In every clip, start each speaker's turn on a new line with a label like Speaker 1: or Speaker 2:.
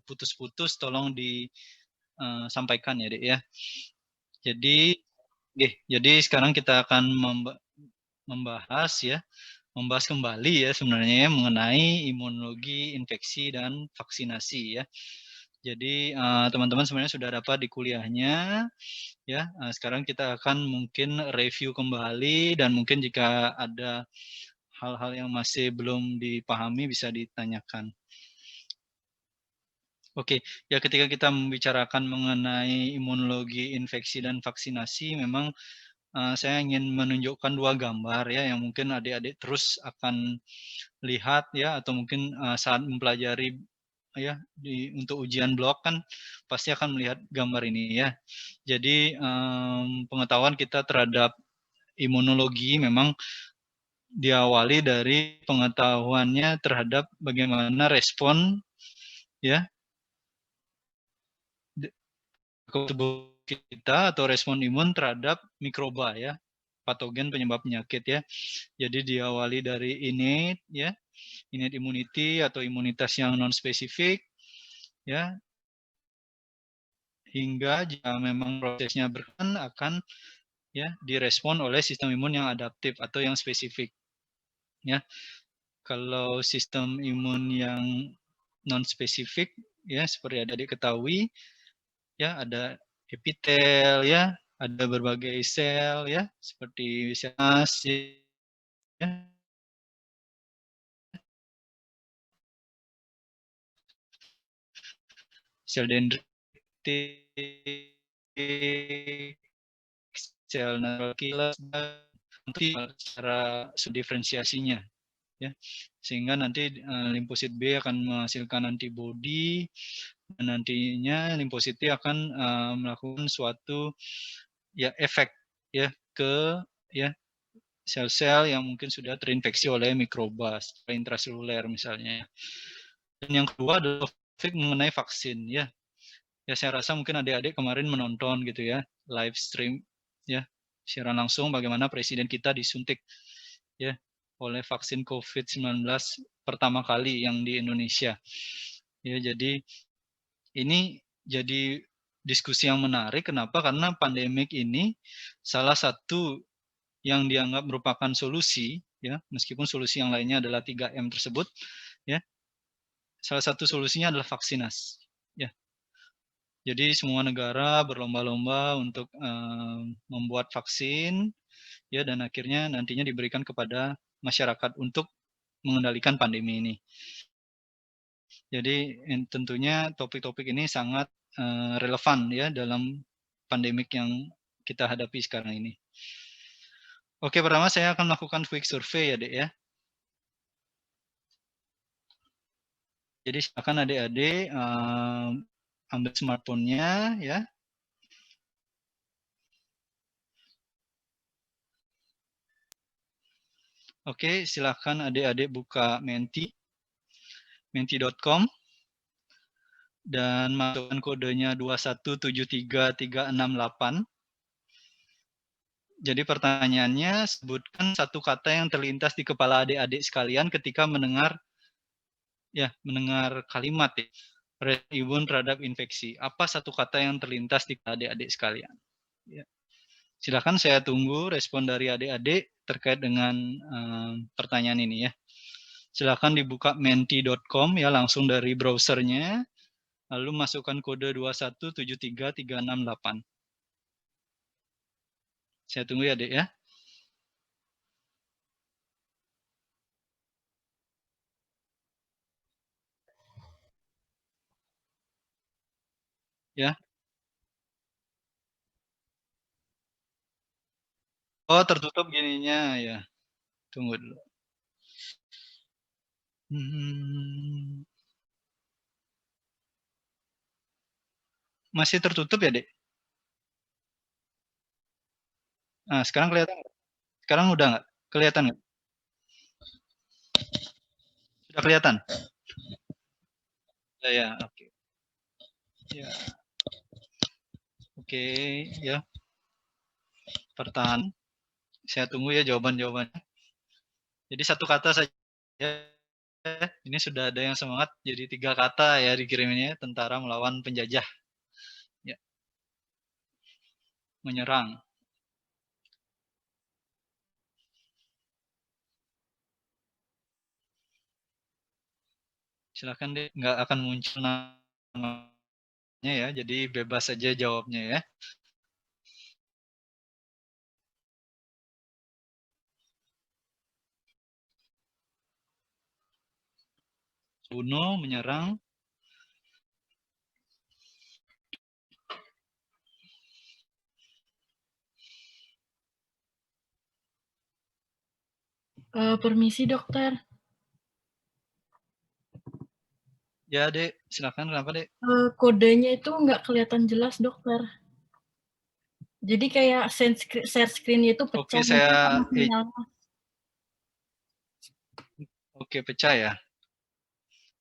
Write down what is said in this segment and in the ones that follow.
Speaker 1: putus-putus tolong disampaikan ya, Dek, ya. Jadi sekarang kita akan membahas kembali ya sebenarnya ya mengenai imunologi infeksi dan vaksinasi ya. Jadi teman-teman sebenarnya sudah dapat di kuliahnya ya. Sekarang kita akan mungkin review kembali dan mungkin jika ada hal-hal yang masih belum dipahami bisa ditanyakan. Oke, ya ketika kita membicarakan mengenai imunologi infeksi dan vaksinasi, memang saya ingin menunjukkan dua gambar ya yang mungkin adik-adik terus akan lihat ya atau mungkin saat mempelajari ya untuk ujian blog kan pasti akan melihat gambar ini ya. Jadi pengetahuan kita terhadap imunologi memang diawali dari pengetahuannya terhadap bagaimana respon ya tubuh kita atau respon imun terhadap mikroba ya, patogen penyebab penyakit ya. Jadi diawali dari innate ya, innate immunity atau imunitas yang non spesifik ya, hingga jika memang prosesnya berkenan akan ya direspon oleh sistem imun yang adaptif atau yang spesifik ya. Kalau sistem imun yang non spesifik ya seperti adik-adik ketahui ya ada epitel ya, ada berbagai sel ya seperti sel ya, sel dendritik, sel natural killer, nanti secara subdiferensiasinya ya, sehingga nanti limfosit B akan menghasilkan antibodi dan nantinya limfosit T akan melakukan suatu ya efek ya ke ya sel-sel yang mungkin sudah terinfeksi oleh mikroba intraseluler misalnya. Dan yang kedua adalah topik mengenai vaksin ya. Ya saya rasa mungkin adik-adik kemarin menonton gitu ya, live stream ya, siaran langsung bagaimana presiden kita disuntik ya oleh vaksin COVID-19 pertama kali yang di Indonesia. Ya, jadi ini jadi diskusi yang menarik. Kenapa? Karena pandemik ini salah satu yang dianggap merupakan solusi, ya, meskipun solusi yang lainnya adalah 3M tersebut, ya, salah satu solusinya adalah vaksinasi. Ya. Jadi semua negara berlomba-lomba untuk membuat vaksin, ya, dan akhirnya nantinya diberikan kepada masyarakat untuk mengendalikan pandemi ini. Jadi tentunya topik-topik ini sangat relevan ya dalam pandemik yang kita hadapi sekarang ini. Oke, pertama saya akan melakukan quick survey ya, Dek ya. Jadi silakan adik-adik ambil smartphone-nya ya. Oke, silakan adik-adik buka menti.com dan masukkan kodenya 2173368. Jadi pertanyaannya, sebutkan satu kata yang terlintas di kepala adik-adik sekalian ketika mendengar kalimat ya, imun terhadap infeksi. Apa satu kata yang terlintas di kepala adik-adik sekalian? Ya. Silakan saya tunggu respon dari adik-adik terkait dengan pertanyaan ini ya. Silakan dibuka menti.com ya langsung dari browsernya, lalu masukkan kode 2173368. Saya tunggu ya, Dek ya. Ya. Oh, tertutup gininya ya. Tunggu dulu. Masih tertutup ya, Dek? Nah, sekarang kelihatan nggak? Sekarang udah nggak? Kelihatan nggak? Sudah kelihatan? Ya, oke. Ya. Oke, ya. Pertahan. Saya tunggu ya jawaban-jawabannya. Jadi satu kata saja Ini sudah ada yang semangat, jadi 3 kata ya dikiriminnya, tentara melawan penjajah. Ya, menyerang. Silakan deh, nggak akan muncul namanya ya, jadi bebas saja jawabnya ya. Bunuh, menyerang.
Speaker 2: Permisi dokter.
Speaker 1: Ya dek, silakan, kenapa dek?
Speaker 2: Kodenya itu nggak kelihatan jelas dokter. Jadi kayak share screen-nya itu pecah
Speaker 1: Oke,
Speaker 2: mungkin karena
Speaker 1: saya
Speaker 2: sinyalnya.
Speaker 1: oke, pecah ya.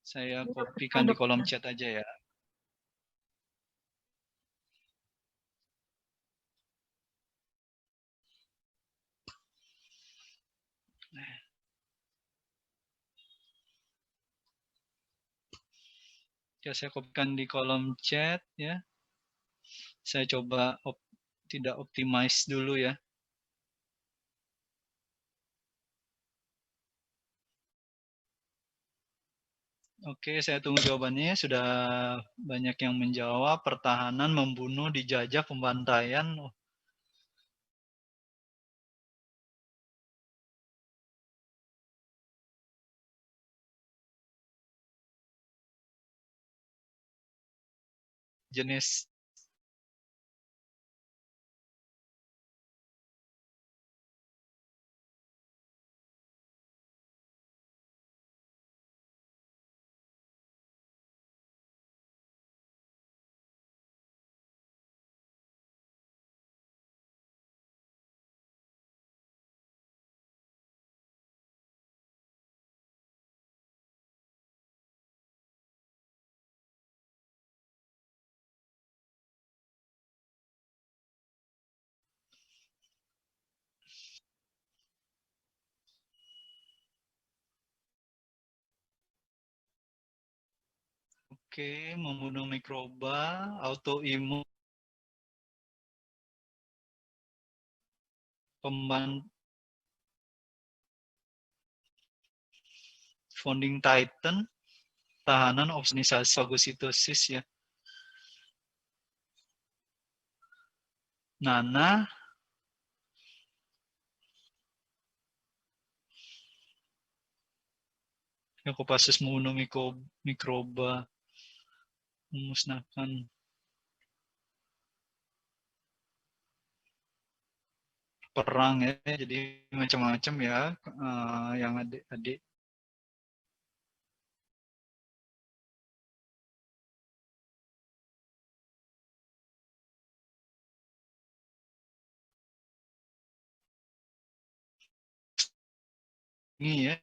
Speaker 1: Saya
Speaker 2: Iya, pecah
Speaker 1: kopikan di kolom
Speaker 2: dokter.
Speaker 1: chat aja ya. Ya, saya kopikan di kolom chat ya. Saya coba tidak optimize dulu ya. Oke, saya tunggu jawabannya. Sudah banyak yang menjawab. Pertahanan, membunuh, dijajah, pembantaian. Oh, jenis oke, membunuh mikroba, autoimun, founding titan, tahanan, opsonisasi, fagositosis ya. Nanah, Kopassus membunuh mikroba, memusnahkan perang ya, jadi macam-macam ya yang adik-adik. Ini ya.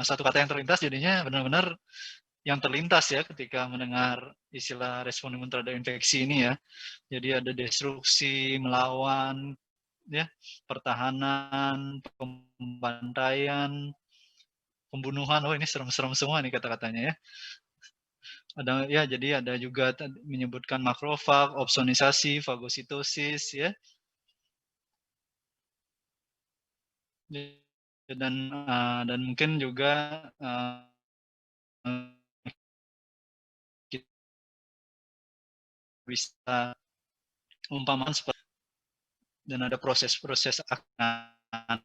Speaker 1: Satu kata yang terlintas jadinya benar-benar yang terlintas ya ketika mendengar istilah respon imun terhadap infeksi ini ya. Jadi ada destruksi, melawan, ya, pertahanan, pembantaian, pembunuhan. Oh ini serem-serem semua nih kata-katanya ya. Ada ya, jadi ada juga menyebutkan makrofag, opsonisasi, fagositosis ya. Dan mungkin juga kita bisa umpamaan seperti, dan ada proses-proses akan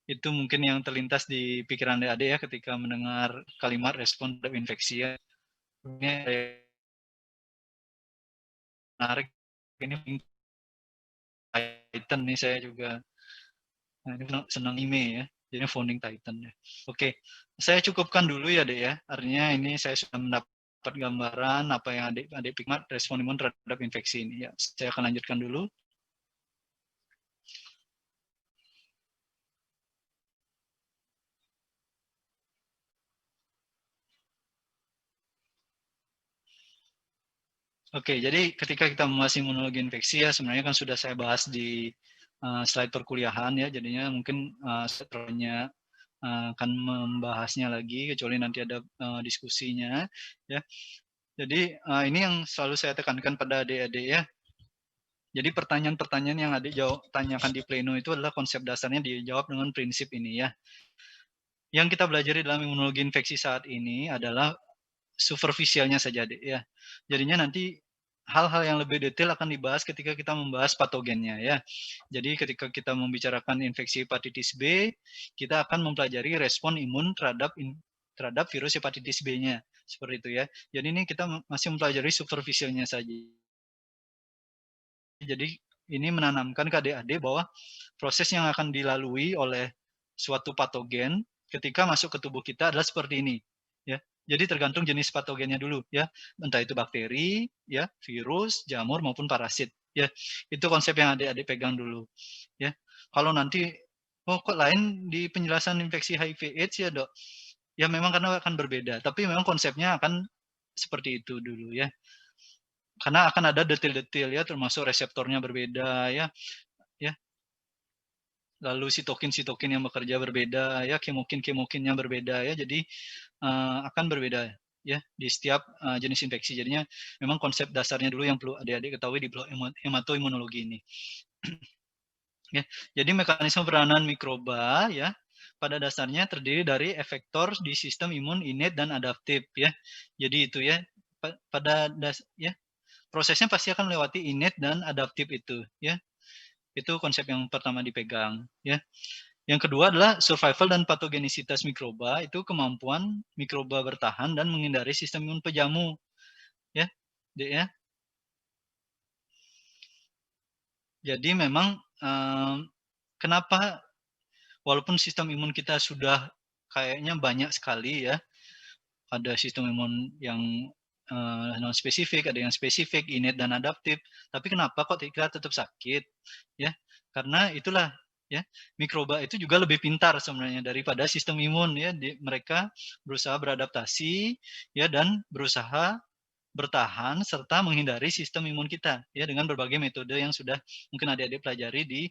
Speaker 1: itu mungkin yang terlintas di pikiran adik-adik ya ketika mendengar kalimat respon terhadap infeksi ya. Ini menarik, ini Titan nih saya juga. Nah, ini senang anime ya, jadi founding Titan ya. Oke, saya cukupkan dulu ya dek ya. Artinya ini saya sudah mendapat gambaran apa yang adik pikmat respon imun terhadap infeksi ini ya. Saya akan lanjutkan dulu. Oke, jadi ketika kita membahas imunologi infeksi ya sebenarnya kan sudah saya bahas di slide perkuliahan ya, jadinya mungkin setelahnya akan membahasnya lagi kecuali nanti ada diskusinya ya. Jadi ini yang selalu saya tekankan pada adik-adik ya. Jadi pertanyaan-pertanyaan yang adik tanyakan di pleno itu adalah konsep dasarnya dijawab dengan prinsip ini ya. Yang kita pelajari dalam imunologi infeksi saat ini adalah superficialnya saja deh ya. Jadinya nanti hal-hal yang lebih detail akan dibahas ketika kita membahas patogennya ya. Jadi ketika kita membicarakan infeksi hepatitis B, kita akan mempelajari respon imun terhadap virus hepatitis B-nya. Seperti itu ya. Jadi ini kita masih mempelajari superficialnya saja. Jadi ini menanamkan ke adik-adik bahwa proses yang akan dilalui oleh suatu patogen ketika masuk ke tubuh kita adalah seperti ini ya. Jadi tergantung jenis patogennya dulu ya, entah itu bakteri ya, virus, jamur maupun parasit ya. Itu konsep yang adik-adik pegang dulu ya. Kalau nanti kok lain di penjelasan infeksi HIV AIDS ya dok, ya memang karena akan berbeda, tapi memang konsepnya akan seperti itu dulu ya. Karena akan ada detail-detail ya, termasuk reseptornya berbeda ya, ya. Lalu sitokin-sitokin yang bekerja berbeda ya, kemokin-kemokinnya berbeda ya. Jadi akan berbeda ya di setiap jenis infeksi. Jadinya memang konsep dasarnya dulu yang perlu adik-adik ketahui di blok hematoimunologi ini. Ya, jadi mekanisme peranan mikroba ya pada dasarnya terdiri dari efektor di sistem imun innate dan adaptif ya. Jadi itu ya prosesnya pasti akan melewati innate dan adaptif itu ya. Itu konsep yang pertama dipegang ya. Yang kedua adalah survival dan patogenisitas mikroba, itu kemampuan mikroba bertahan dan menghindari sistem imun pejamu ya. Ya. Jadi memang kenapa walaupun sistem imun kita sudah kayaknya banyak sekali ya, ada sistem imun yang non spesifik, ada yang spesifik, innate dan adaptif. Tapi kenapa kok kita tetap sakit? Ya, karena itulah ya, mikroba itu juga lebih pintar sebenarnya daripada sistem imun ya. Mereka berusaha beradaptasi ya dan berusaha bertahan serta menghindari sistem imun kita ya dengan berbagai metode yang sudah mungkin adik-adik pelajari di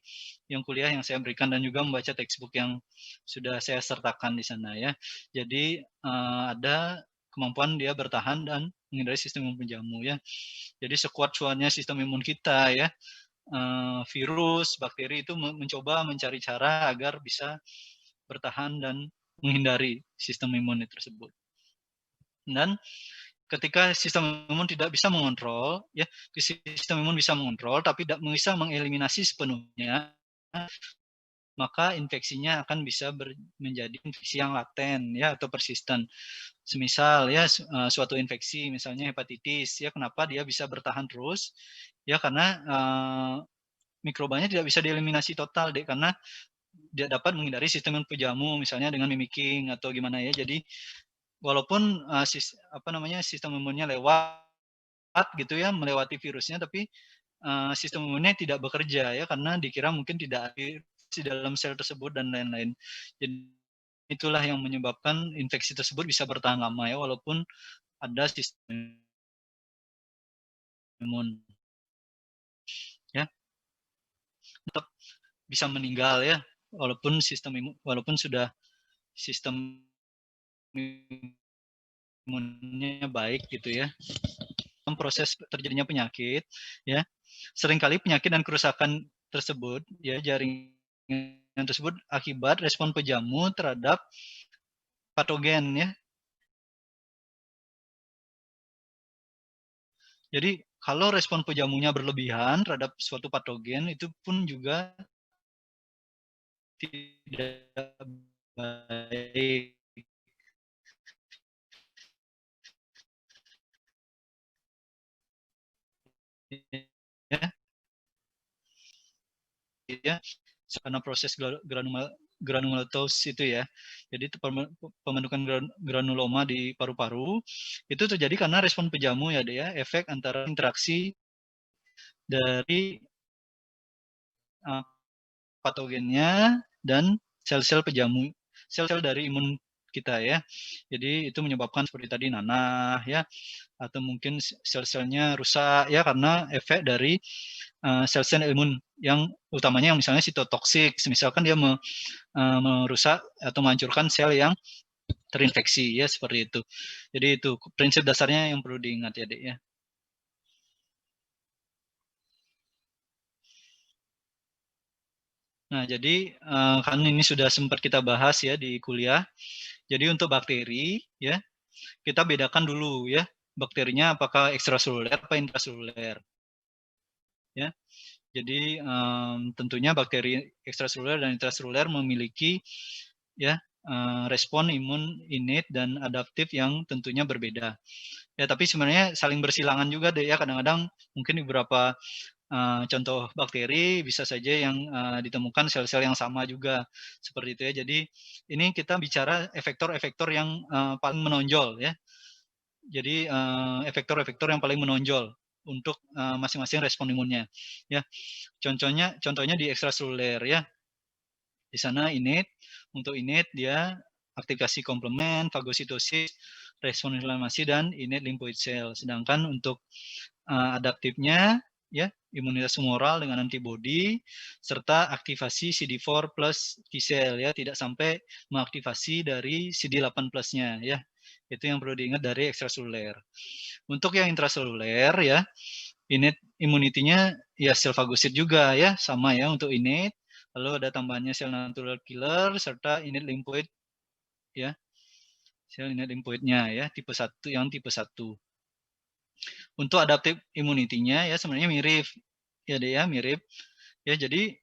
Speaker 1: yang kuliah yang saya berikan dan juga membaca textbook yang sudah saya sertakan di sana ya. Jadi ada kemampuan dia bertahan dan menghindari sistem imun penjamu ya. Jadi sekuat-kuatnya sistem imun kita ya, virus, bakteri itu mencoba mencari cara agar bisa bertahan dan menghindari sistem imun tersebut. Dan ketika sistem imun tidak bisa mengontrol, ya sistem imun bisa mengontrol tapi tidak bisa mengeliminasi sepenuhnya, maka infeksinya akan bisa menjadi infeksi yang laten ya atau persisten. Semisal ya suatu infeksi misalnya hepatitis ya, kenapa dia bisa bertahan terus? Ya karena mikrobanya tidak bisa dieliminasi total deh, karena dia dapat menghindari sistem imun pejamu misalnya dengan mimicking atau gimana ya. Jadi walaupun sistem imunnya lewat gitu ya, melewati virusnya, tapi sistem imunnya tidak bekerja ya karena dikira mungkin tidak ada di dalam sel tersebut dan lain-lain. Jadi itulah yang menyebabkan infeksi tersebut bisa bertahan lama ya walaupun ada sistem imun ya. Tetap bisa meninggal ya walaupun sudah sistem imunnya baik gitu ya. Proses terjadinya penyakit ya, seringkali penyakit dan kerusakan tersebut ya, jaringan tersebut akibat respon pejamu terhadap patogen ya. Jadi kalau respon pejamunya berlebihan terhadap suatu patogen itu pun juga tidak baik ya. Ya, karena proses granulomatosis itu ya. Jadi pembentukan granuloma di paru-paru itu terjadi karena respon pejamu ya, dia efek antara interaksi dari patogennya dan sel-sel pejamu, sel-sel dari imun kita ya. Jadi itu menyebabkan seperti tadi nanah ya, atau mungkin sel-selnya rusak ya karena efek dari sel-sel imun yang utamanya yang misalnya sitotoksik, misalkan dia merusak atau menghancurkan sel yang terinfeksi ya seperti itu. Jadi itu prinsip dasarnya yang perlu diingat ya Dek ya. Nah, jadi kan ini sudah sempat kita bahas ya di kuliah. Jadi untuk bakteri ya, kita bedakan dulu ya, bakterinya apakah ekstraseluler apa intraseluler. Ya. Jadi tentunya bakteri ekstraseluler dan intraseluler memiliki ya respon imun innate dan adaptif yang tentunya berbeda. Ya, tapi sebenarnya saling bersilangan juga deh ya, kadang-kadang mungkin di beberapa contoh bakteri bisa saja yang ditemukan sel-sel yang sama juga seperti itu ya. Jadi ini kita bicara efektor-efektor yang paling menonjol ya. Jadi efektor-efektor yang paling menonjol untuk masing-masing respon imunnya ya. Contohnya di ekstraseluler ya. Di sana innate, untuk innate dia aktivasi komplement, fagositosis, respon inflamasi dan innate lymphoid cell. Sedangkan untuk adaptifnya ya imunitas humoral dengan antibodi serta aktivasi CD4 plus T-cell ya, tidak sampai mengaktifasi dari CD8 plusnya ya. Itu yang perlu diingat dari ekstraseluler. Untuk yang intraseluler ya, innate immunity-nya ya sel fagosit juga ya, sama ya untuk innate. Lalu ada tambahannya sel natural killer serta innate lymphoid ya. Sel innate lymphoid-nya ya, tipe 1 yang tipe 1. Untuk adaptive immunity-nya ya sebenarnya mirip ya Dek ya, mirip. Ya jadi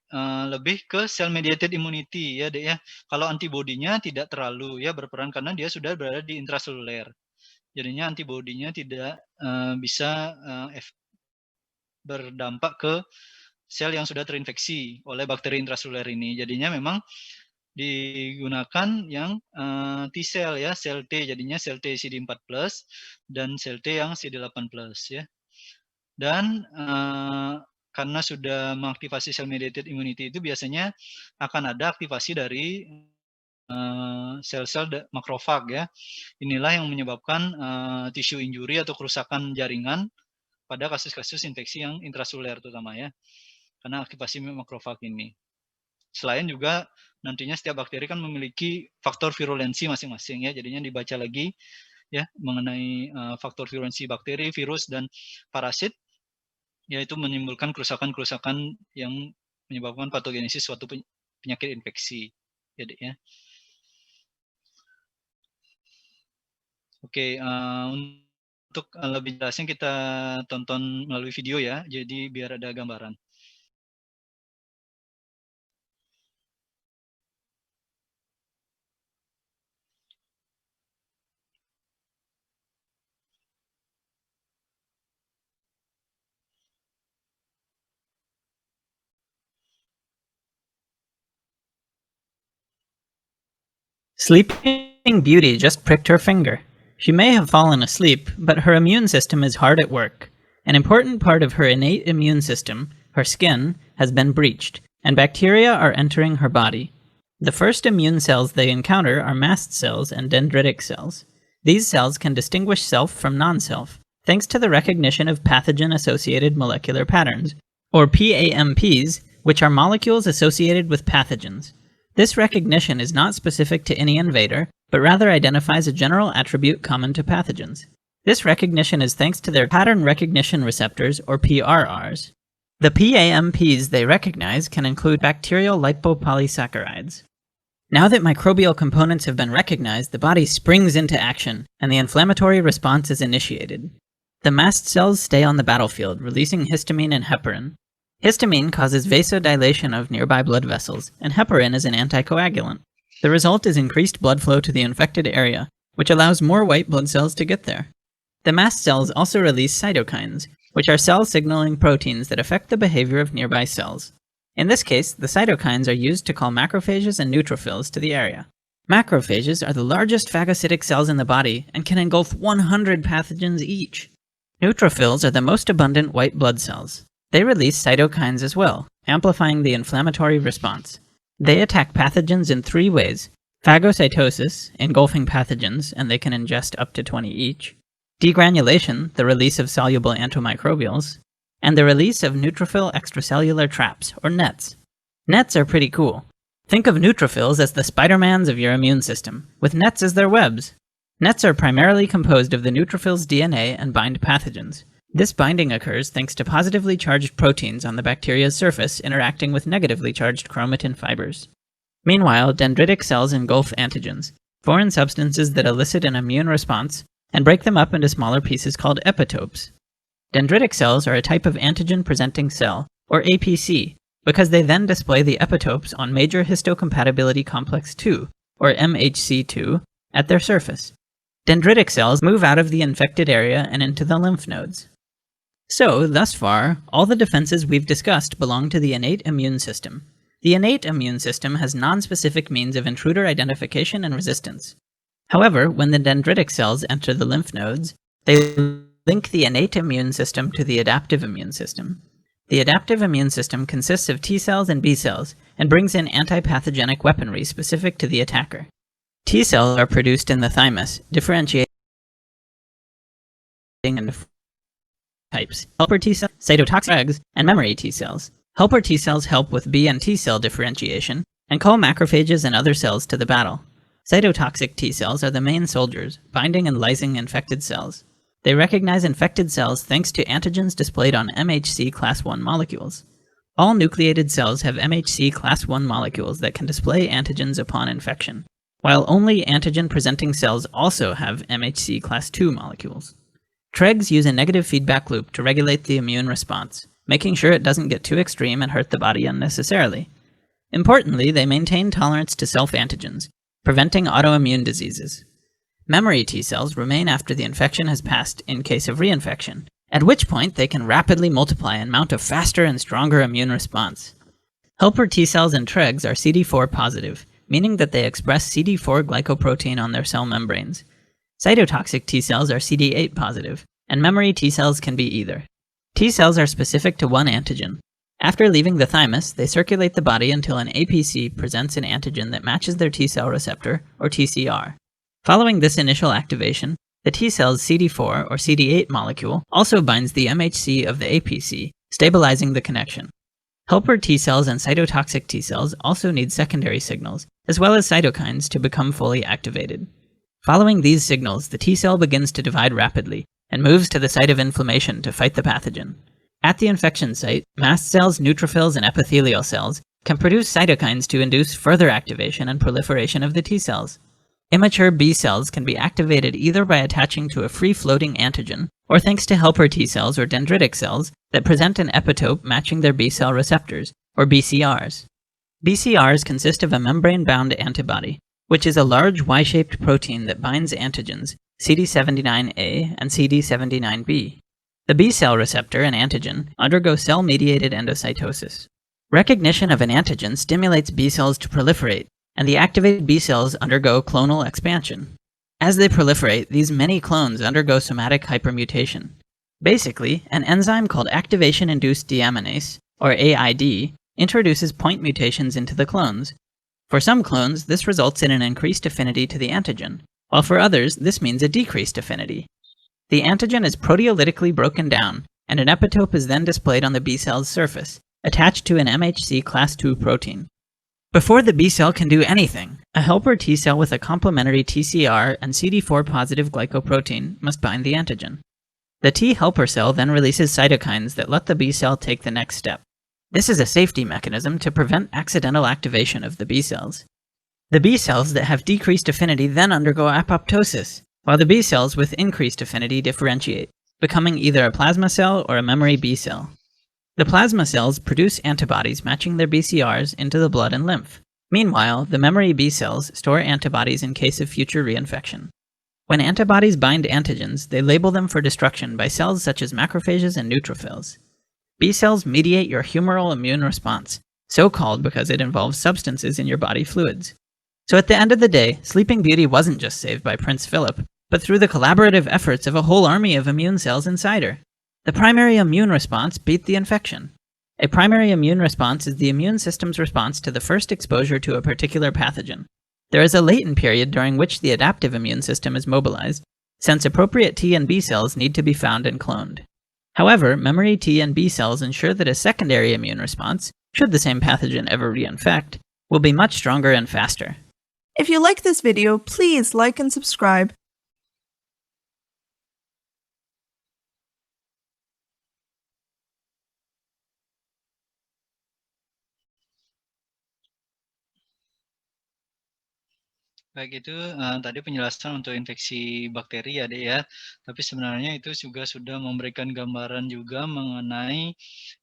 Speaker 1: lebih ke cell mediated immunity ya Dek ya. Kalau antibodinya tidak terlalu ya berperan karena dia sudah berada di intraseluler. Jadinya antibodinya tidak bisa berdampak ke sel yang sudah terinfeksi oleh bakteri intraseluler ini. Jadinya memang digunakan yang T-cell ya, sel T, jadinya sel T CD4+ dan sel T yang CD8+ ya. Dan karena sudah mengaktifasi cell mediated immunity itu biasanya akan ada aktivasi dari sel-sel makrofag ya. Inilah yang menyebabkan tissue injury atau kerusakan jaringan pada kasus-kasus infeksi yang intraseluler terutama ya. Karena aktivasi makrofag ini. Selain juga nantinya setiap bakteri kan memiliki faktor virulensi masing-masing ya. Jadinya dibaca lagi ya mengenai faktor virulensi bakteri, virus dan parasit yaitu menimbulkan kerusakan-kerusakan yang menyebabkan patogenesis suatu penyakit infeksi. Ya, Dek, ya. Oke, untuk lebih jelasnya kita tonton melalui video ya. Jadi biar ada gambaran.
Speaker 3: Sleeping Beauty just pricked her finger. She may have fallen asleep, but her immune system is hard at work. An important part of her innate immune system, her skin, has been breached, and bacteria are entering her body. The first immune cells they encounter are mast cells and dendritic cells. These cells can distinguish self from non-self, thanks to the recognition of pathogen-associated molecular patterns, or PAMPs, which are molecules associated with pathogens. This recognition is not specific to any invader, but rather identifies a general attribute common to pathogens. This recognition is thanks to their pattern recognition receptors, or PRRs. The PAMPs they recognize can include bacterial lipopolysaccharides. Now that microbial components have been recognized, the body springs into action, and the inflammatory response is initiated. The mast cells stay on the battlefield, releasing histamine and heparin. Histamine causes vasodilation of nearby blood vessels, and heparin is an anticoagulant. The result is increased blood flow to the infected area, which allows more white blood cells to get there. The mast cells also release cytokines, which are cell-signaling proteins that affect the behavior of nearby cells. In this case, the cytokines are used to call macrophages and neutrophils to the area. Macrophages are the largest phagocytic cells in the body and can engulf 100 pathogens each. Neutrophils are the most abundant white blood cells. They release cytokines as well, amplifying the inflammatory response. They attack pathogens in 3 ways: phagocytosis, engulfing pathogens, and they can ingest up to 20 each, degranulation, the release of soluble antimicrobials, and the release of neutrophil extracellular traps, or nets. Nets are pretty cool. Think of neutrophils as the Spider-Mans of your immune system, with nets as their webs. Nets are primarily composed of the neutrophil's DNA and bind pathogens. This binding occurs thanks to positively charged proteins on the bacteria's surface interacting with negatively charged chromatin fibers. Meanwhile, dendritic cells engulf antigens, foreign substances that elicit an immune response, and break them up into smaller pieces called epitopes. Dendritic cells are a type of antigen-presenting cell, or APC, because they then display the epitopes on major histocompatibility complex 2, or MHC2, at their surface. Dendritic cells move out of the infected area and into the lymph nodes. So, thus far, all the defenses we've discussed belong to the innate immune system. The innate immune system has non-specific means of intruder identification and resistance. However, when the dendritic cells enter the lymph nodes, they link the innate immune system to the adaptive immune system. The adaptive immune system consists of T cells and B cells, and brings in anti-pathogenic weaponry specific to the attacker. T cells are produced in the thymus, differentiating into types: helper T cells, cytotoxic eggs, and memory T cells. Helper T cells help with B and T cell differentiation, and call macrophages and other cells to the battle. Cytotoxic T cells are the main soldiers, binding and lysing infected cells. They recognize infected cells thanks to antigens displayed on MHC class I molecules. All nucleated cells have MHC class I molecules that can display antigens upon infection, while only antigen-presenting cells also have MHC class II molecules. TREGs use a negative feedback loop to regulate the immune response, making sure it doesn't get too extreme and hurt the body unnecessarily. Importantly, they maintain tolerance to self-antigens, preventing autoimmune diseases. Memory T cells remain after the infection has passed in case of reinfection, at which point they can rapidly multiply and mount a faster and stronger immune response. Helper T cells and TREGs are CD4 positive, meaning that they express CD4 glycoprotein on their cell membranes. Cytotoxic T cells are CD8 positive, and memory T cells can be either. T cells are specific to one antigen. After leaving the thymus, they circulate the body until an APC presents an antigen that matches their T cell receptor, or TCR. Following this initial activation, the T cell's CD4 or CD8 molecule also binds the MHC of the APC, stabilizing the connection. Helper T cells and cytotoxic T cells also need secondary signals, as well as cytokines, to become fully activated. Following these signals, the T cell begins to divide rapidly, and moves to the site of inflammation to fight the pathogen. At the infection site, mast cells, neutrophils, and epithelial cells can produce cytokines to induce further activation and proliferation of the T cells. Immature B cells can be activated either by attaching to a free-floating antigen, or thanks to helper T cells or dendritic cells that present an epitope matching their B cell receptors, or BCRs. BCRs consist of a membrane-bound antibody, which is a large Y-shaped protein that binds antigens, CD79A and CD79B. The B cell receptor and antigen undergo cell-mediated endocytosis. Recognition of an antigen stimulates B cells to proliferate, and the activated B cells undergo clonal expansion. As they proliferate, these many clones undergo somatic hypermutation. Basically, an enzyme called activation-induced deaminase, or AID, introduces point mutations into the clones. For some clones, this results in an increased affinity to the antigen, while for others, this means a decreased affinity. The antigen is proteolytically broken down, and an epitope is then displayed on the B cell's surface, attached to an MHC class II protein. Before the B cell can do anything, a helper T cell with a complementary TCR and CD4 positive glycoprotein must bind the antigen. The T helper cell then releases cytokines that let the B cell take the next step. This is a safety mechanism to prevent accidental activation of the B cells. The B cells that have decreased affinity then undergo apoptosis, while the B cells with increased affinity differentiate, becoming either a plasma cell or a memory B cell. The plasma cells produce antibodies matching their BCRs into the blood and lymph. Meanwhile, the memory B cells store antibodies in case of future reinfection. When antibodies bind antigens, they label them for destruction by cells such as macrophages and neutrophils. B cells mediate your humoral immune response, so called because it involves substances in your body fluids. So at the end of the day, Sleeping Beauty wasn't just saved by Prince Philip, but through the collaborative efforts of a whole army of immune cells inside her. The primary immune response beat the infection. A primary immune response is the immune system's response to the first exposure to a particular pathogen. There is a latent period during which the adaptive immune system is mobilized, since appropriate T and B cells need to be found and cloned. However, memory T and B cells ensure that a secondary immune response, should the same pathogen ever reinfect, will be much stronger and faster.
Speaker 4: If you like this video, please like and subscribe.
Speaker 1: Baik, itu tadi penjelasan untuk infeksi bakteri ya, Dek ya. Tapi sebenarnya itu juga sudah memberikan gambaran juga mengenai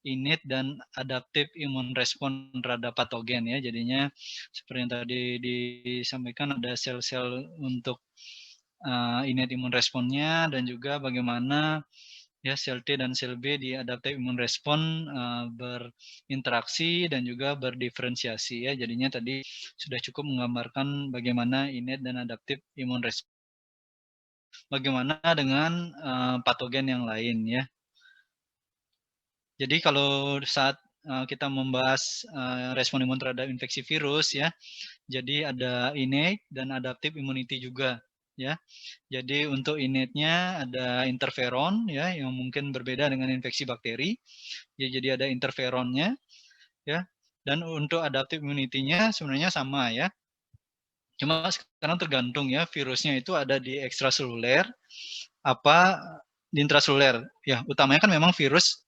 Speaker 1: innate dan adaptive immune response terhadap patogen ya. Jadinya seperti yang tadi disampaikan ada sel-sel untuk innate immune response-nya dan juga bagaimana ya sel T dan sel B di adaptive immune response berinteraksi dan juga berdiferensiasi ya. Jadinya tadi sudah cukup menggambarkan bagaimana innate dan adaptive immune response. Bagaimana dengan patogen yang lain ya. Jadi kalau saat kita membahas respon imun terhadap infeksi virus ya, jadi ada innate dan adaptive immunity juga ya. Jadi untuk innate-nya ada interferon ya yang mungkin berbeda dengan infeksi bakteri. Ya, jadi ada interferonnya ya. Dan untuk adaptive immunity-nya sebenarnya sama ya. Cuma sekarang tergantung ya virusnya itu ada di ekstraseluler apa di intraseluler. Ya, utamanya kan memang virus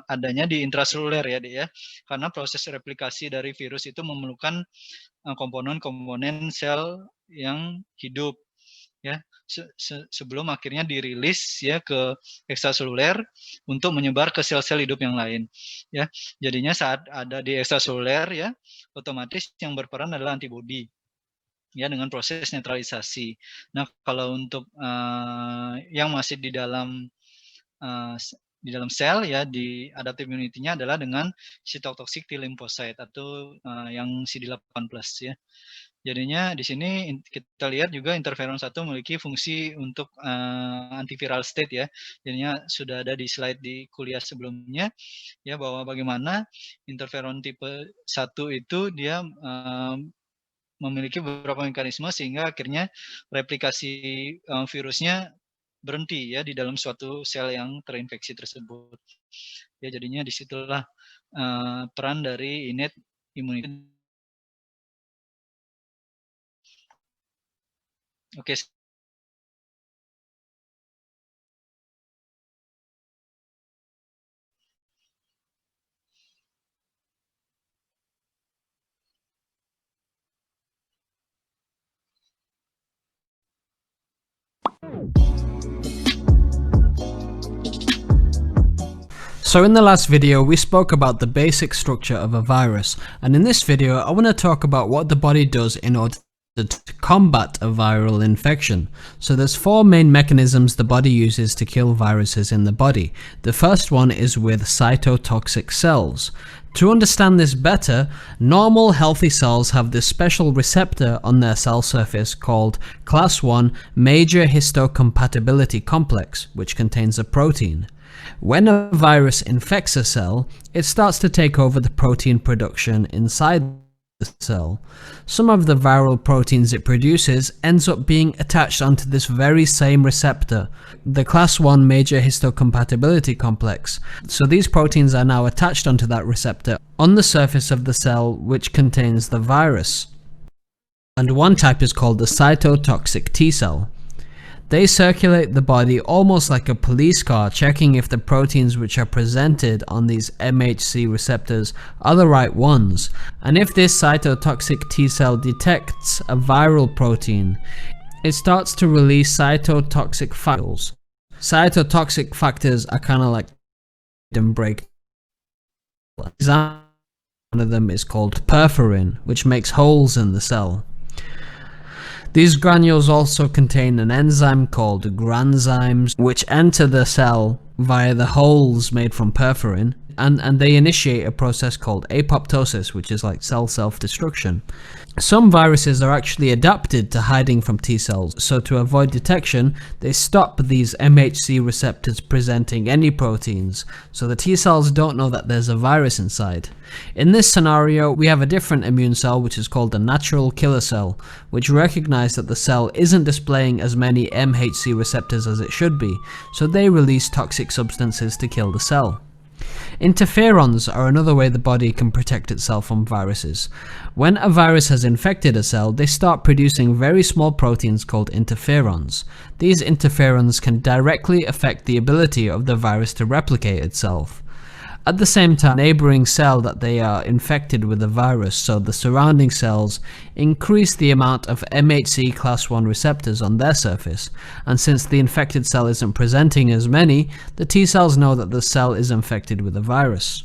Speaker 1: adanya di intraseluler ya, Dek ya. Karena proses replikasi dari virus itu memerlukan komponen-komponen sel yang hidup ya sebelum akhirnya dirilis ya ke ekstraseluler untuk menyebar ke sel-sel hidup yang lain ya. Jadinya saat ada di ekstraseluler ya otomatis yang berperan adalah antibodi ya dengan proses netralisasi. Nah, kalau untuk yang masih di dalam sel ya di adaptive immunity-nya adalah dengan cytotoxic T lymphocyte atau yang CD8+ ya. Jadinya di sini kita lihat juga interferon 1 memiliki fungsi untuk antiviral state ya. Jadinya sudah ada di slide di kuliah sebelumnya ya bahwa bagaimana interferon tipe 1 itu dia memiliki beberapa mekanisme sehingga akhirnya replikasi virusnya berhenti ya di dalam suatu sel yang terinfeksi tersebut. Ya jadinya disitulah peran dari innate immunity. Oke.
Speaker 5: So in the last video we spoke about the basic structure of a virus, and in this video I want to talk about what the body does in order to combat a viral infection. So there's 4 main mechanisms the body uses to kill viruses in the body. The first one is with cytotoxic cells. To understand this better, normal healthy cells have this special receptor on their cell surface called class 1 major histocompatibility complex, which contains a protein. When a virus infects a cell, it starts to take over the protein production inside the cell. Some of the viral proteins it produces ends up being attached onto this very same receptor, the class 1 major histocompatibility complex. So these proteins are now attached onto that receptor on the surface of the cell which contains the virus. And one type is called the cytotoxic T cell. They circulate the body almost like a police car, checking if the proteins which are presented on these MHC receptors are the right ones. And if this cytotoxic T cell detects a viral protein, it starts to release cytotoxic factors. Cytotoxic factors are kind of like break. One of them is called perforin, which makes holes in the cell. These granules also contain an enzyme called granzymes, which enter the cell via the holes made from perforin, and they initiate a process called apoptosis, which is like cell self-destruction. Some viruses are actually adapted to hiding from T cells, so to avoid detection, they stop these MHC receptors presenting any proteins, so the T cells don't know that there's a virus inside. In this scenario, we have a different immune cell, which is called a natural killer cell, which recognizes that the cell isn't displaying as many MHC receptors as it should be, so they release toxic substances to kill the cell. Interferons are another way the body can protect itself from viruses. When a virus has infected a cell, they start producing very small proteins called interferons. These interferons can directly affect the ability of the virus to replicate itself. At the same time, neighboring cell that they are infected with the virus, so the surrounding cells increase the amount of MHC class 1 receptors on their surface, and since the infected cell isn't presenting as many, the T cells know that the cell is infected with a virus.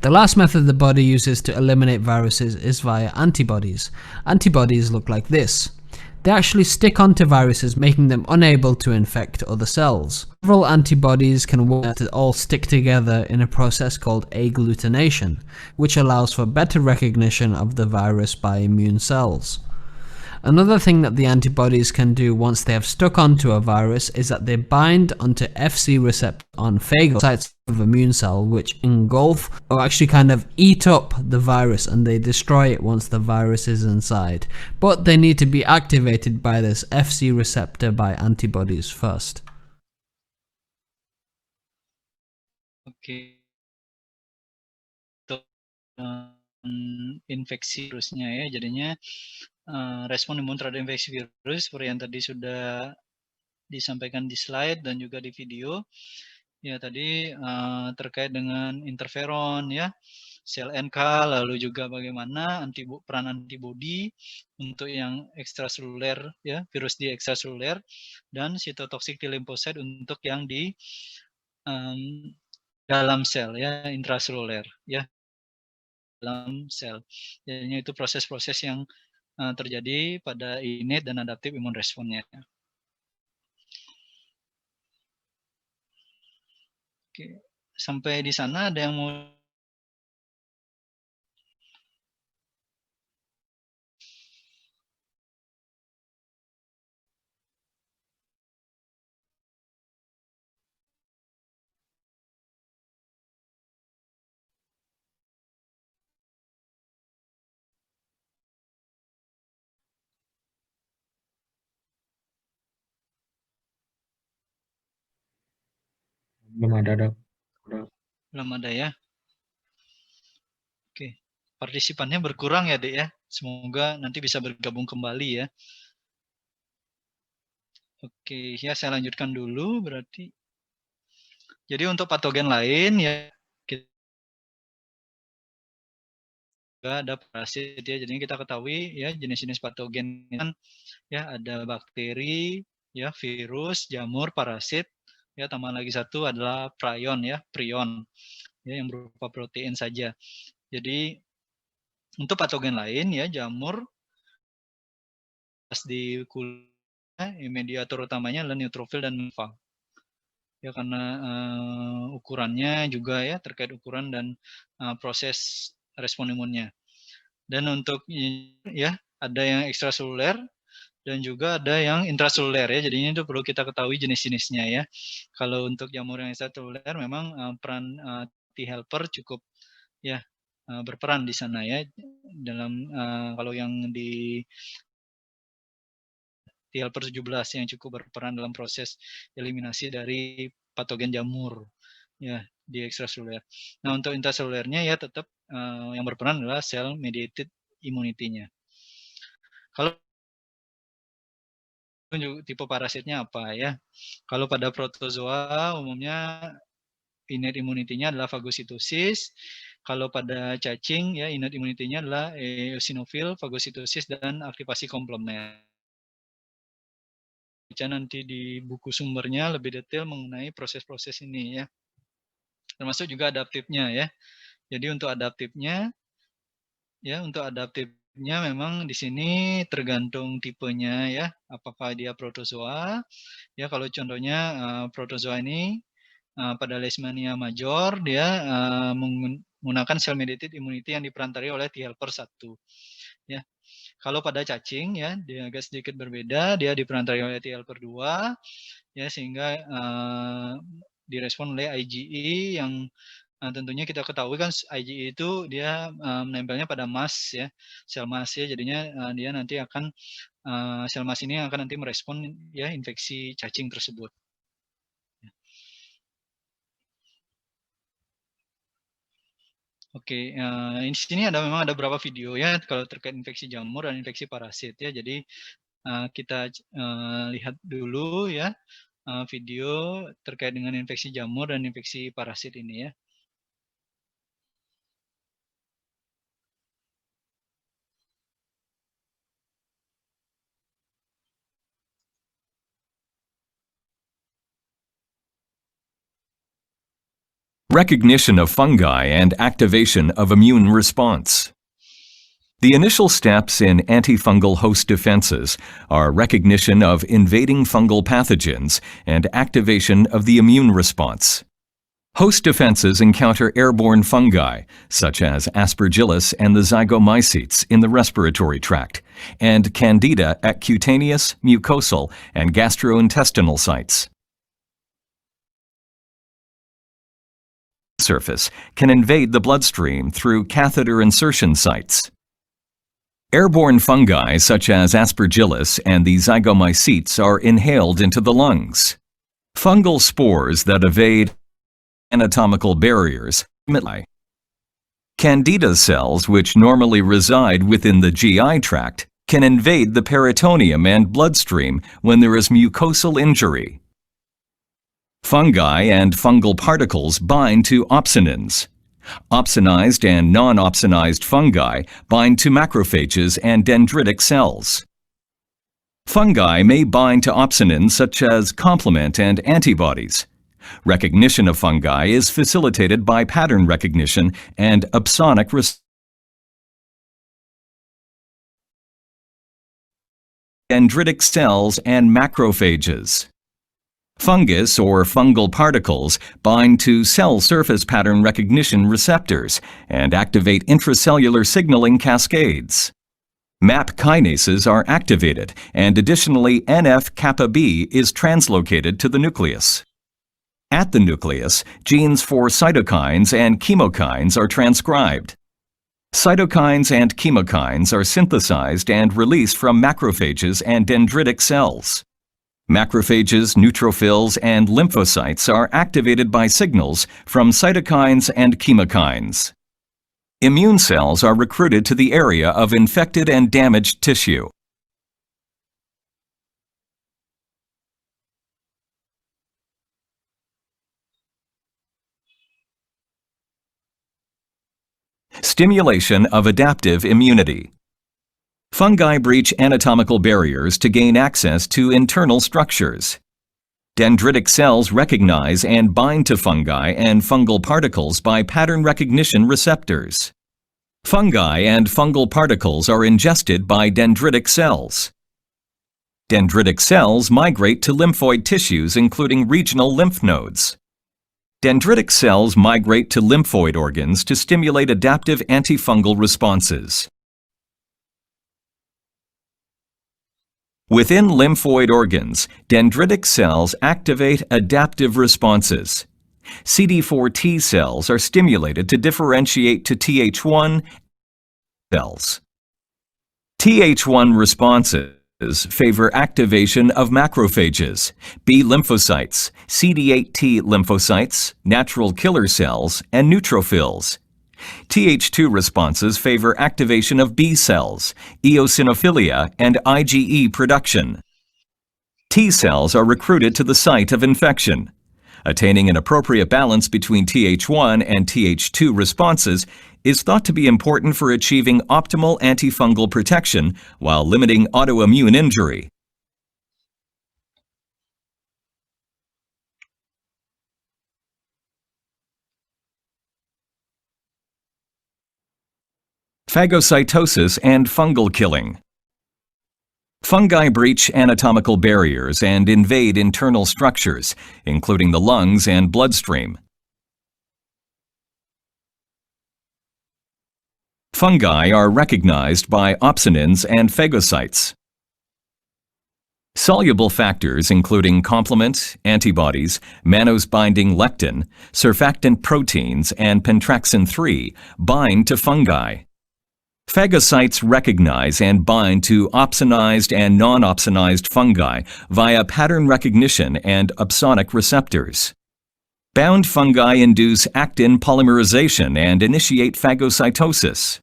Speaker 5: The last method the body uses to eliminate viruses is via antibodies. Antibodies look like this. They actually stick onto viruses, making them unable to infect other cells. Several antibodies can work to all stick together in a process called agglutination, which allows for better recognition of the virus by immune cells. Another thing that the antibodies can do once they have stuck onto a virus is that they bind onto Fc receptors on phagocytes sites of immune cell, which engulf or actually kind of eat up the virus, and they destroy it once the virus is inside. But they need to be activated by this Fc receptor by antibodies first.
Speaker 1: Oke. Untuk infeksi virusnya ya, jadinya respon imun terhadap infeksi virus seperti yang tadi sudah disampaikan di slide dan juga di video. Ya tadi terkait dengan interferon ya, sel NK, lalu juga bagaimana peran antibodi untuk yang ekstraseluler ya, virus di ekstraseluler, dan sitotoksik di limfosit untuk yang di dalam sel ya, intraseluler ya, dalam sel. Jadinya itu proses-proses yang terjadi pada innate dan adaptive immune response-nya. Oke, sampai di sana ada yang mau?
Speaker 6: Belum ada, Dok.
Speaker 1: Belum ada ya. Oke, partisipannya berkurang ya, Dek ya. Semoga nanti bisa bergabung kembali ya. Oke, ya saya lanjutkan dulu berarti. Jadi untuk patogen lain ya, juga ada parasit ya. Jadi kita ketahui ya jenis-jenis patogen kan ya, ada bakteri, ya virus, jamur, parasit. Ya, tambah lagi satu adalah prion ya, prion ya, yang berupa protein saja. Jadi untuk patogen lain ya, jamur di kulit, mediator utamanya adalah neutrofil dan memfag. Ya, karena ukurannya juga ya, terkait ukuran dan proses respon imunnya. Dan untuk ya, ada yang ekstraseluler dan juga ada yang intraseluler ya. Jadinya itu perlu kita ketahui jenis-jenisnya ya. Kalau untuk jamur yang ekstraseluler memang peran T helper cukup ya berperan di sana ya. Dalam kalau yang di T helper 17 yang cukup berperan dalam proses eliminasi dari patogen jamur ya di ekstraseluler. Nah, untuk intraselulernya ya tetap yang berperan adalah cell mediated immunity-nya. Kalau tipe parasitnya apa ya? Kalau pada protozoa umumnya innate immunity-nya adalah fagositosis. Kalau pada cacing ya innate immunity-nya adalah eosinofil, fagositosis, dan aktivasi komplement. Baca nanti di buku sumbernya lebih detail mengenai proses-proses ini ya. Termasuk juga adaptifnya ya. Jadi untuk adaptifnya ya, memang di sini tergantung tipenya ya, apakah dia protozoa ya. Kalau contohnya protozoa ini pada Leishmania major dia menggunakan cell-mediated immunity yang diperantari oleh T helper 1. Ya. Kalau pada cacing ya dia agak sedikit berbeda, dia diperantari oleh T helper 2 ya sehingga direspon oleh IgE yang tentunya kita ketahui kan IgE itu dia menempelnya pada mas ya, sel mas ya, jadinya dia nanti akan sel mas ini akan nanti merespon ya infeksi cacing tersebut. Oke, di sini memang ada beberapa video ya kalau terkait infeksi jamur dan infeksi parasit ya. Jadi kita lihat dulu ya video terkait dengan infeksi jamur dan infeksi parasit ini ya.
Speaker 7: Recognition of fungi and activation of immune response. The initial steps in antifungal host defenses are recognition of invading fungal pathogens and activation of the immune response. Host defenses encounter airborne fungi, such as Aspergillus and the zygomycetes in the respiratory tract, and Candida at cutaneous, mucosal, and gastrointestinal sites. Surface can invade the bloodstream through catheter insertion sites. Airborne fungi such as Aspergillus and the zygomycetes are inhaled into the lungs. Fungal spores that evade anatomical barriers. Candida cells, which normally reside within the GI tract, can invade the peritoneum and bloodstream when there is mucosal injury. Fungi and fungal particles bind to opsonins. Opsonized and non-opsonized fungi bind to macrophages and dendritic cells. Fungi may bind to opsonins such as complement and antibodies. Recognition of fungi is facilitated by pattern recognition and opsonic dendritic cells and macrophages. Fungus or fungal particles bind to cell surface pattern recognition receptors and activate intracellular signaling cascades. MAP kinases are activated, and additionally NF-kappa B is translocated to the nucleus. At the nucleus, genes for cytokines and chemokines are transcribed. Cytokines and chemokines are synthesized and released from macrophages and dendritic cells. Macrophages, neutrophils, and lymphocytes are activated by signals from cytokines and chemokines. Immune cells are recruited to the area of infected and damaged tissue. Stimulation of adaptive immunity. Fungi breach anatomical barriers to gain access to internal structures. Dendritic cells recognize and bind to fungi and fungal particles by pattern recognition receptors. Fungi and fungal particles are ingested by dendritic cells. Dendritic cells migrate to lymphoid tissues, including regional lymph nodes. Dendritic cells migrate to lymphoid organs to stimulate adaptive antifungal responses. Within lymphoid organs, dendritic cells activate adaptive responses. CD4 T cells are stimulated to differentiate to Th1 cells. Th1 responses favor activation of macrophages, B lymphocytes, CD8 T lymphocytes, natural killer cells, and neutrophils. Th2 responses favor activation of B cells, eosinophilia, and IgE production. T cells are recruited to the site of infection. Attaining an appropriate balance between Th1 and Th2 responses is thought to be important for achieving optimal antifungal protection while limiting autoimmune injury. Phagocytosis and fungal killing. Fungi breach anatomical barriers and invade internal structures, including the lungs and bloodstream. Fungi are recognized by opsonins and phagocytes. Soluble factors including complement, antibodies, mannose-binding lectin, surfactant proteins, and pentraxin-3 bind to fungi. Phagocytes recognize and bind to opsonized and non-opsonized fungi via pattern recognition and opsonic receptors. Bound fungi induce actin polymerization and initiate phagocytosis.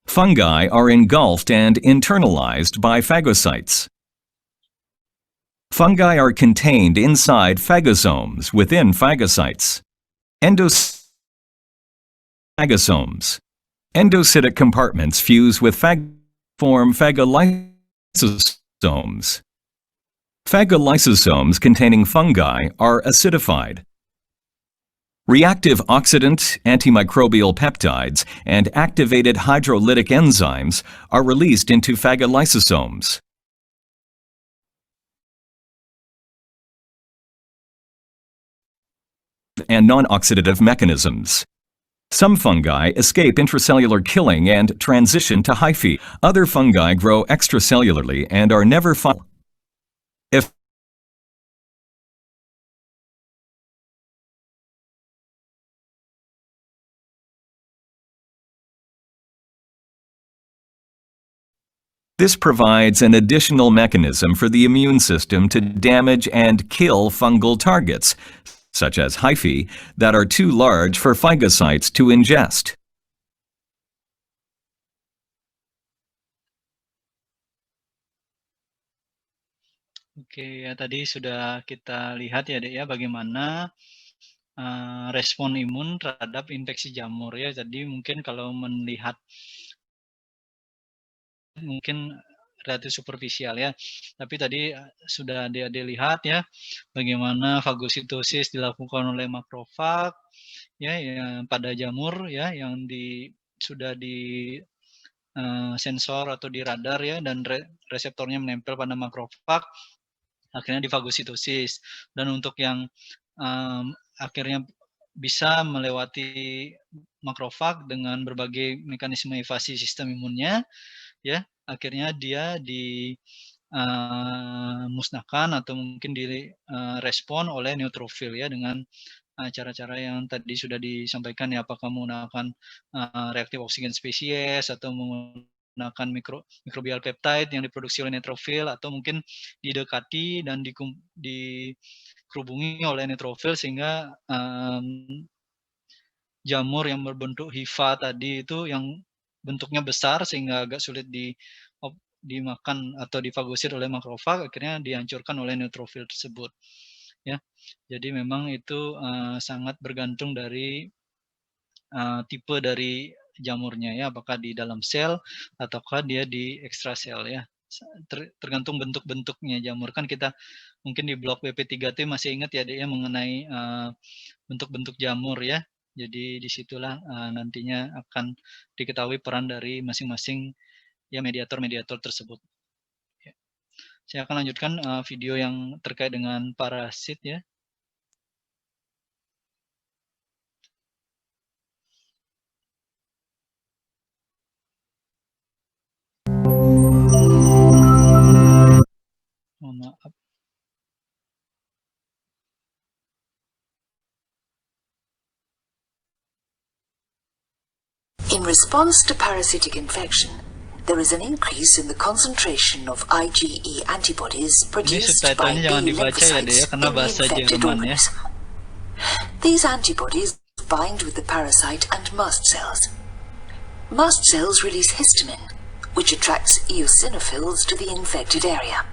Speaker 7: Fungi are engulfed and internalized by phagocytes. Fungi are contained inside phagosomes within phagocytes. Phagosomes. Endocytic compartments fuse with form phagolysosomes. Phagolysosomes containing fungi are acidified. Reactive oxidant, antimicrobial peptides, and activated hydrolytic enzymes are released into phagolysosomes. And non-oxidative mechanisms. Some fungi escape intracellular killing and transition to hyphae. Other fungi grow extracellularly and are never found. If this provides an additional mechanism for the immune system to damage and kill fungal targets, such as hyphae, that are too large for phagocytes to ingest.
Speaker 1: Oke, ya tadi sudah kita lihat ya Dek ya bagaimana respon imun terhadap infeksi jamur ya. Jadi mungkin kalau melihat mungkin relatif superficial ya. Tapi tadi sudah Adik-adik lihat ya bagaimana fagositosis dilakukan oleh makrofag ya yang pada jamur ya yang sudah di sensor atau di radar ya dan reseptornya menempel pada makrofag akhirnya difagositosis. Dan untuk yang akhirnya bisa melewati makrofag dengan berbagai mekanisme evasi sistem imunnya ya akhirnya dia dimusnahkan atau mungkin direspon oleh neutrofil ya dengan cara-cara yang tadi sudah disampaikan ya, apakah menggunakan reaktif oksigen spesies atau menggunakan mikrobial peptide yang diproduksi oleh neutrofil atau mungkin didekati dan dikerubungi oleh neutrofil sehingga jamur yang berbentuk hifa tadi itu yang bentuknya besar sehingga agak sulit dimakan atau difagosit oleh makrofag akhirnya dihancurkan oleh neutrofil tersebut ya. Jadi memang itu sangat bergantung dari tipe dari jamurnya ya, apakah di dalam sel ataukah dia di ekstrasel ya. Tergantung bentuk-bentuknya jamur. Kan kita mungkin di blog BP3T masih ingat ya Dek ya mengenai bentuk-bentuk jamur ya. Jadi disitulah nantinya akan diketahui peran dari masing-masing ya mediator-mediator tersebut. Ya. Saya akan lanjutkan video yang terkait dengan parasit ya. Mohon maaf.
Speaker 8: In response to parasitic infection, there is an increase in the concentration of IgE antibodies produced by B lymphocytes in the infected organs. These antibodies bind with the parasite and mast cells. Mast cells release histamine, which attracts eosinophils to the infected area.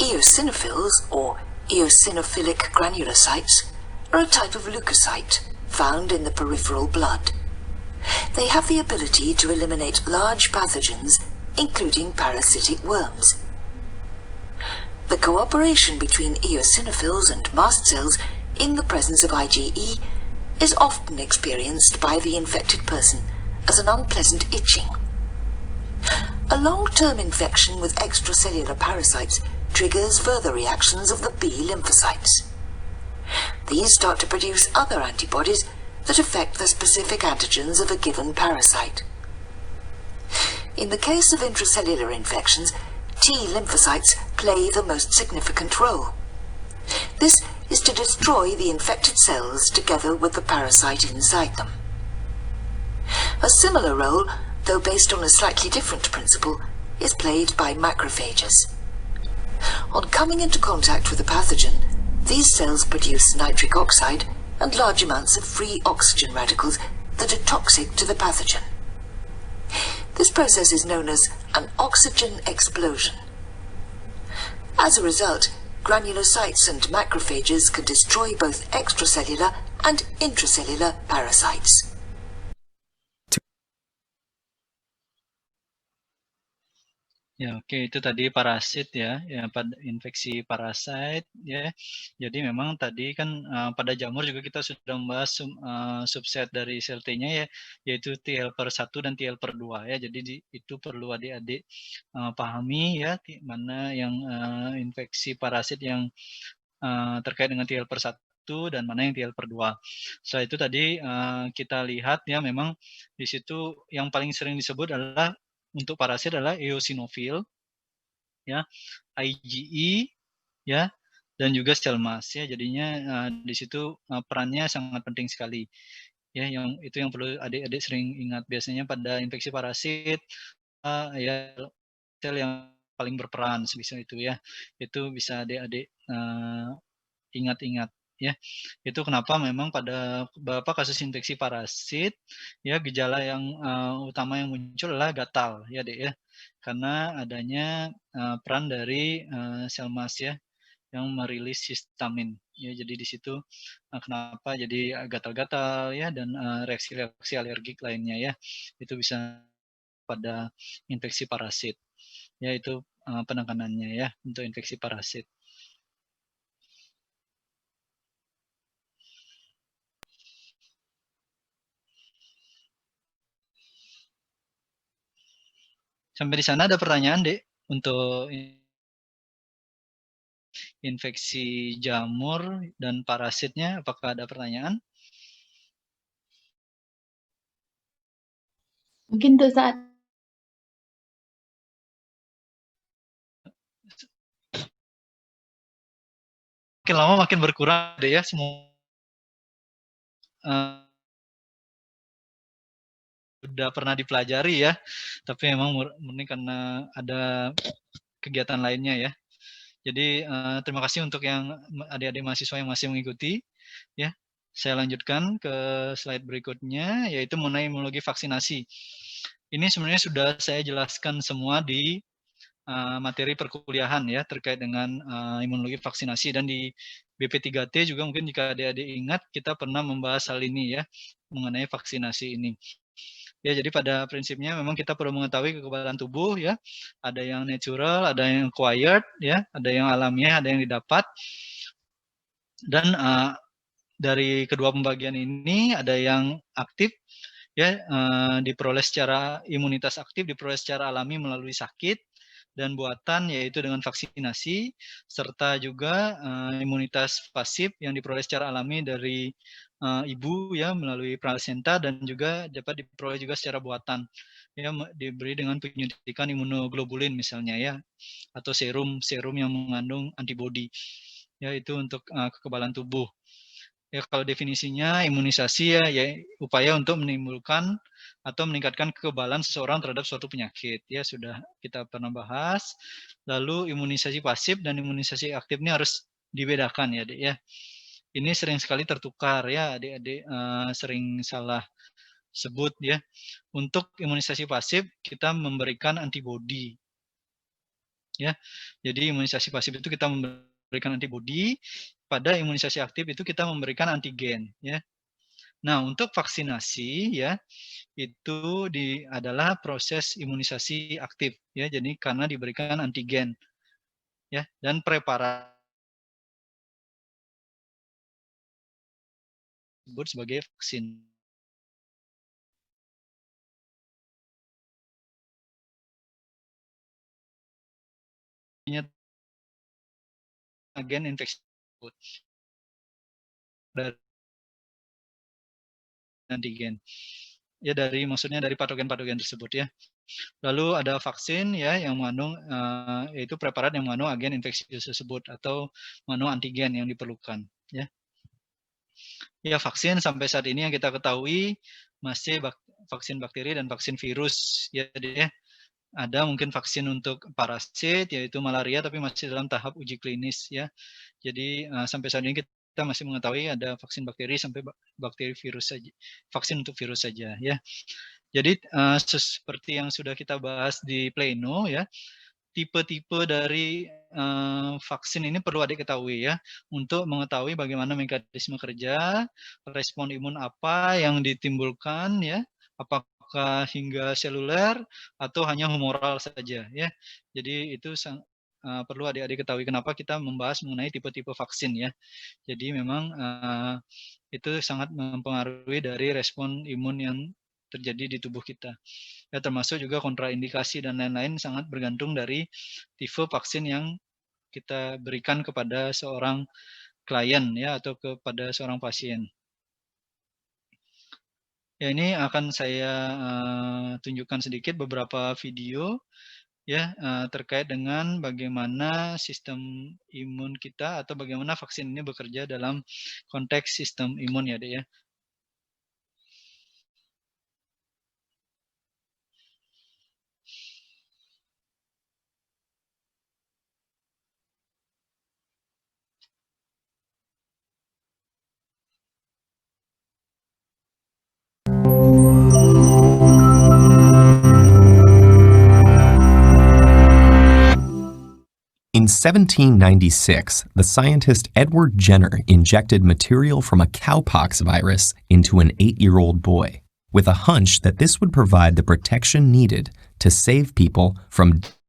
Speaker 8: Eosinophils, or eosinophilic granulocytes, are a type of leukocyte found in the peripheral blood. They have the ability to eliminate large pathogens, including parasitic worms. The cooperation between eosinophils and mast cells in the presence of IgE is often experienced by the infected person as an unpleasant itching. A long-term infection with extracellular parasites triggers further reactions of the B lymphocytes. These start to produce other antibodies that affect the specific antigens of a given parasite. In the case of intracellular infections, T lymphocytes play the most significant role. This is to destroy the infected cells together with the parasite inside them. A similar role, though based on a slightly different principle, is played by macrophages. On coming into contact with a pathogen, these cells produce nitric oxide and large amounts of free oxygen radicals that are toxic to the pathogen. This process is known as an oxygen explosion. As a result, granulocytes and macrophages can destroy both extracellular and intracellular parasites.
Speaker 1: Ya, oke, itu tadi parasit ya, pada infeksi parasit ya. Jadi memang tadi kan pada jamur juga kita sudah membahas subset dari sel T-nya ya, yaitu T helper 1 dan T helper 2 ya. Jadi itu perlu adik-adik pahami ya, mana yang infeksi parasit yang terkait dengan T helper 1 dan mana yang T helper 2. Setelah itu tadi kita lihat ya, memang di situ yang paling sering disebut adalah untuk parasit adalah eosinofil, ya, IgE, ya, dan juga stelmas ya. Jadinya di situ perannya sangat penting sekali. Ya, yang itu yang perlu adik-adik sering ingat. Biasanya pada infeksi parasit ya sel yang paling berperan sebisa itu ya. Itu bisa adik-adik ingat-ingat ya. Itu kenapa memang pada beberapa kasus infeksi parasit ya, gejala yang utama yang muncul adalah gatal ya Dek ya, karena adanya peran dari sel mas ya yang merilis histamin ya. Jadi di situ kenapa jadi gatal-gatal ya, dan reaksi-reaksi alergik lainnya ya, itu bisa pada infeksi parasit ya. Itu penekanannya ya untuk infeksi parasit. Sampai di sana ada pertanyaan, Dek, untuk infeksi jamur dan parasitnya? Apakah ada pertanyaan?
Speaker 2: Mungkin tuh saat
Speaker 1: makin lama makin berkurang, Dek ya, semua sudah pernah dipelajari ya, tapi memang murni karena ada kegiatan lainnya ya. Jadi terima kasih untuk yang adik-adik mahasiswa yang masih mengikuti ya. Saya lanjutkan ke slide berikutnya, yaitu mengenai imunologi vaksinasi. Ini sebenarnya sudah saya jelaskan semua di materi perkuliahan ya, terkait dengan imunologi vaksinasi, dan di BP3T juga mungkin jika adik-adik ingat kita pernah membahas hal ini ya, mengenai vaksinasi ini. Ya, jadi pada prinsipnya memang kita perlu mengetahui kekebalan tubuh ya. Ada yang natural, ada yang acquired ya, ada yang alamiah, ada yang didapat. Dan dari kedua pembagian ini ada yang aktif ya, diperoleh secara imunitas aktif diperoleh secara alami melalui sakit, dan buatan yaitu dengan vaksinasi, serta juga imunitas pasif yang diperoleh secara alami dari ibu ya melalui plasenta, dan juga dapat diperoleh juga secara buatan ya, diberi dengan penyuntikan imunoglobulin misalnya ya, atau serum yang mengandung antibodi ya. Itu untuk kekebalan tubuh ya. Kalau definisinya imunisasi ya upaya untuk menimbulkan atau meningkatkan kekebalan seseorang terhadap suatu penyakit ya, sudah kita pernah bahas. Lalu imunisasi pasif dan imunisasi aktif ini harus dibedakan ya Dek ya. Ini sering sekali tertukar ya adik-adik, sering salah sebut ya. Untuk imunisasi pasif kita memberikan antibodi ya. Jadi imunisasi pasif itu kita memberikan antibodi, pada imunisasi aktif itu kita memberikan antigen ya. Nah, untuk vaksinasi ya, itu adalah proses imunisasi aktif ya. Jadi karena diberikan antigen ya, dan preparat disebut sebagai vaksin. agen infeksi tersebut dari antigen. Ya maksudnya dari patogen-patogen tersebut ya. Lalu ada vaksin ya yang mengandung yaitu preparat yang mengandung agen infeksi tersebut atau mengandung antigen yang diperlukan ya. Ya vaksin sampai saat ini yang kita ketahui masih vaksin bakteri dan vaksin virus ya deh. Ada mungkin vaksin untuk parasit yaitu malaria tapi masih dalam tahap uji klinis ya. Jadi sampai saat ini kita masih mengetahui ada vaksin bakteri sampai bakteri virus saja, vaksin untuk virus saja ya. Jadi seperti yang sudah kita bahas di pleno ya, tipe-tipe dari vaksin ini perlu adik ketahui ya, untuk mengetahui bagaimana mekanisme kerja, respon imun apa yang ditimbulkan ya, apakah hingga seluler atau hanya humoral saja ya. Jadi itu perlu adik-adik ketahui kenapa kita membahas mengenai tipe-tipe vaksin ya. Jadi memang itu sangat mempengaruhi dari respon imun yang terjadi di tubuh kita. Ya, termasuk juga kontraindikasi dan lain-lain sangat bergantung dari tipe vaksin yang kita berikan kepada seorang klien ya atau kepada seorang pasien. Ya, ini akan saya tunjukkan sedikit beberapa video ya terkait dengan bagaimana sistem imun kita atau bagaimana vaksin ini bekerja dalam konteks sistem imun ya, Dek ya.
Speaker 9: In 1796, the scientist Edward Jenner injected material from a cowpox virus into an 8-year-old boy, with a hunch that this would provide the protection needed to save people from